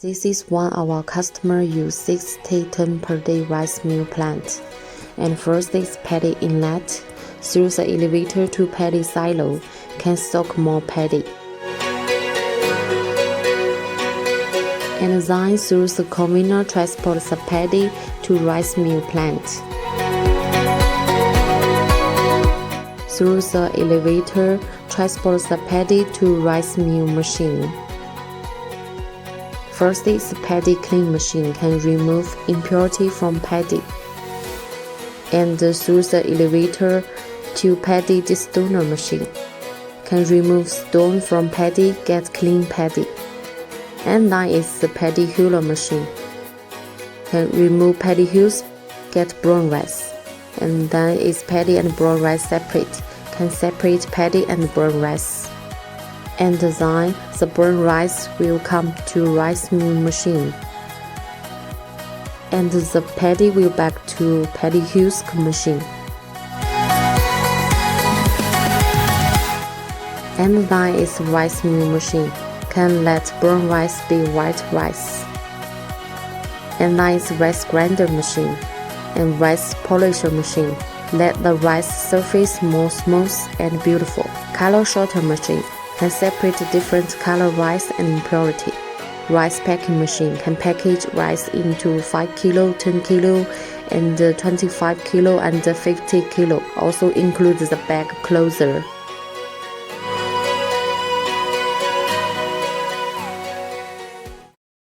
This is one of our customer use 60 ton per day rice mill plant. And first is paddy inlet. Through the elevator to paddy silo, can stock more paddy. And then through the conveyor transport the paddy to rice mill plant. Through the elevator, transport the paddy to rice mill machine. First is paddy clean machine, can remove impurity from paddy. And through the elevator to paddy Destoner machine, can remove stone from paddy, get clean paddy. And then is the paddy huller machine, can remove paddy hulls, get brown rice. And then is paddy and brown rice separate, can separate paddy and brown rice. And then the brown rice will come to rice mill machine. And the paddy will back to paddy hulls machine. And then is rice mill machine, can let brown rice be white rice. And then is rice grinder machine and rice polisher machine, let the rice surface more smooth and beautiful. Color sorter machine, can separate different color rice and impurity. Rice packing machine can package rice into 5 kilo, 10 kilo, and 25 kilo and 50 kilo. Also includes the bag closer.